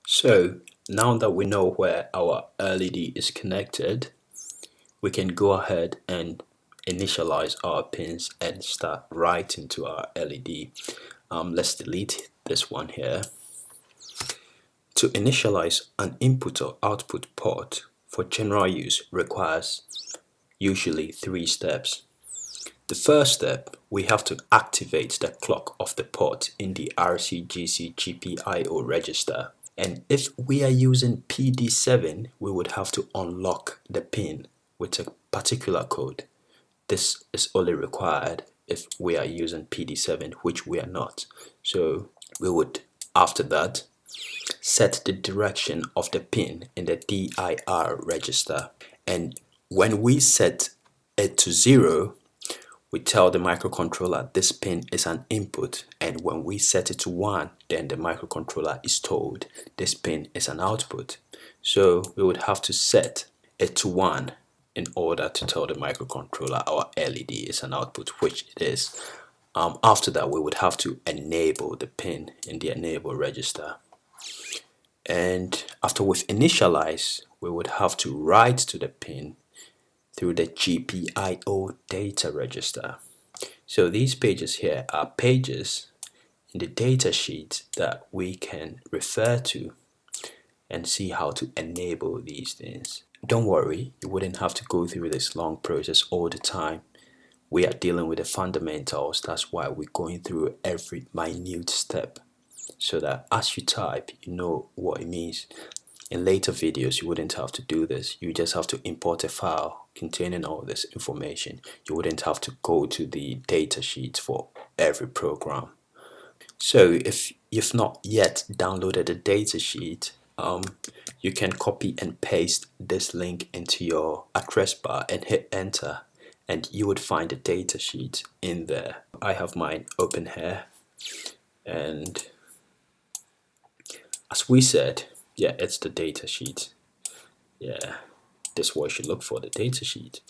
So now that we know where our LED is connected, we can go ahead and initialize our pins and start writing to our LED. Let's delete this one here. To initialize an input or output port for general use requires usually 3 steps. The first step, we have to activate the clock of the port in the RCGC Gpio register. And if we are using PD7, we would have to unlock the pin with a particular code. This is only required if we are using PD7, which we are not. So we would, after that, set the direction of the pin in the DIR register. And when we set it to 0, we tell the microcontroller this pin is an input, and when we set it to 1, then the microcontroller is told this pin is an output. So we would have to set it to 1 in order to tell the microcontroller our LED is an output, which it is. After that, we would have to enable the pin in the enable register. And after we've initialized, we would have to write to the pin through the Gpio data register. So these pages here are pages in the data sheet that we can refer to and see how to enable these things. Don't worry, you wouldn't have to go through this long process all the time. We are dealing with the fundamentals, that's why we're going through every minute step, so that as you type, you know what it means. In later videos, you wouldn't have to do this. You just have to import a file containing all this information. You wouldn't have to go to the data sheet for every program. So if you've not yet downloaded the data sheet, you can copy and paste this link into your address bar and hit enter, and you would find the data sheet in there. I have mine open here, and as we said, yeah, it's the data sheet. Yeah, this is what you should look for, the data sheet.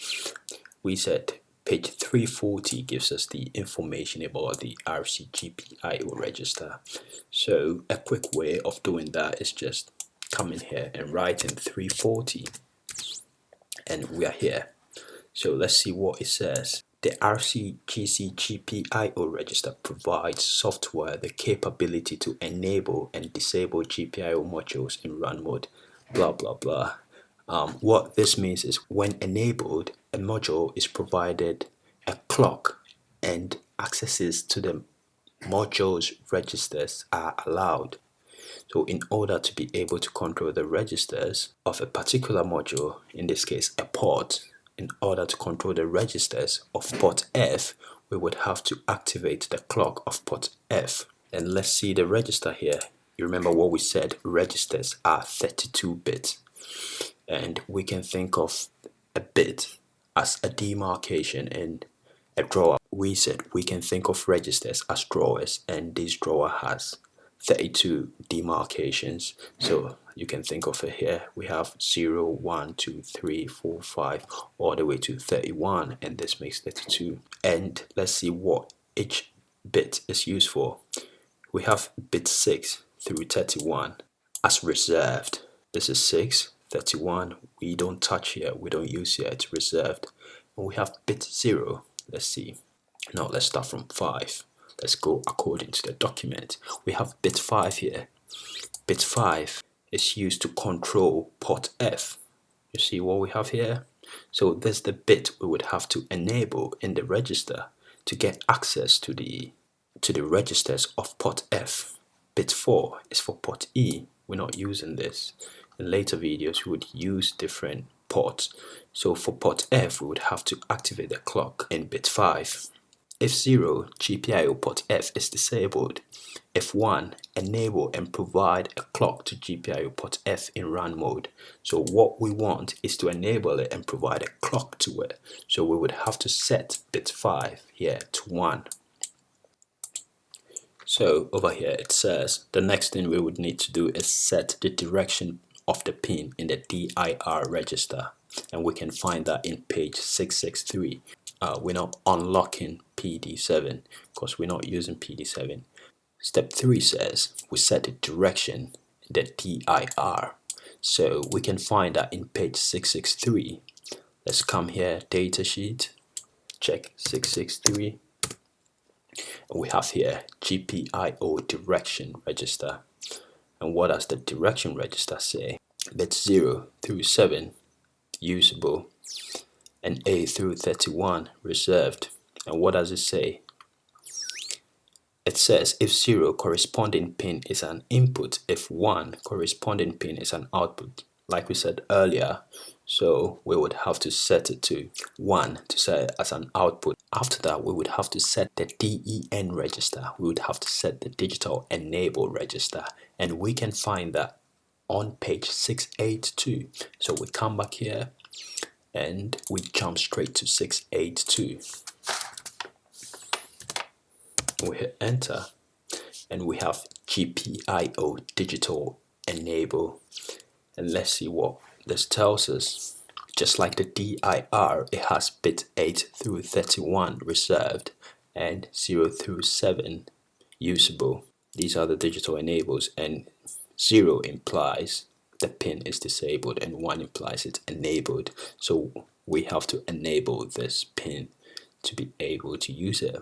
We said page 340 gives us the information about the RCGPIO register. So a quick way of doing that is just come in here and write in 340, and we are here. So let's see what it says. The RCGC Gpio register provides software the capability to enable and disable GPIO modules in run mode, blah blah blah. What this means is when enabled, a module is provided a clock and accesses to the module's registers are allowed. So in order to be able to control the registers of a particular module, in this case a port, in order to control the registers of port F, we would have to activate the clock of port F. And let's see the register here. You remember what we said, registers are 32 bits. And we can think of a bit as a demarcation in a drawer. We said we can think of registers as drawers, and this drawer has 32 demarcations. So you can think of it here. We have 0, 1, 2, 3, 4, 5, all the way to 31, and this makes 32. And let's see what each bit is used for. We have bit 6 through 31 as reserved. This is 6, 31. We don't touch here, we don't use here, it's reserved. And we have bit 0. Let's see. Now let's start from 5. Let's go according to the document. We have bit 5 here. Bit 5 is used to control port F. You see what we have here? So this is the bit we would have to enable in the register to get access to the registers of port F. Bit 4 is for port E. We're not using this. In later videos, we would use different ports. So for port F, we would have to activate the clock in bit 5. If 0, GPIO port F is disabled. If 1, enable and provide a clock to GPIO port F in run mode. So what we want is to enable it and provide a clock to it. So we would have to set bit 5 here to 1. So over here it says the next thing we would need to do is set the direction of the pin in the DIR register, and we can find that in page 663. We're not unlocking PD7 because we're not using PD7. Step 3 says we set the direction the DIR. So we can find that in page 663. Let's come here, datasheet, check 663. We have here Gpio direction register. And what does the direction register say? Bits 0 through 7 usable and A through 31 reserved. And what does it say? It says if 0 corresponding pin is an input, if 1 corresponding pin is an output, like we said earlier. So we would have to set it to 1 to set it as an output. After that, we would have to set the DEN register. We would have to set the digital enable register. And we can find that on page 682. So we come back here and we jump straight to 682. We hit enter and we have Gpio digital enable. And let's see what this tells us. Just like the DIR, it has bit 8 through 31 reserved and 0 through 7 usable. These are the digital enables, and 0 implies the pin is disabled and 1 implies it's enabled. So we have to enable this pin to be able to use it.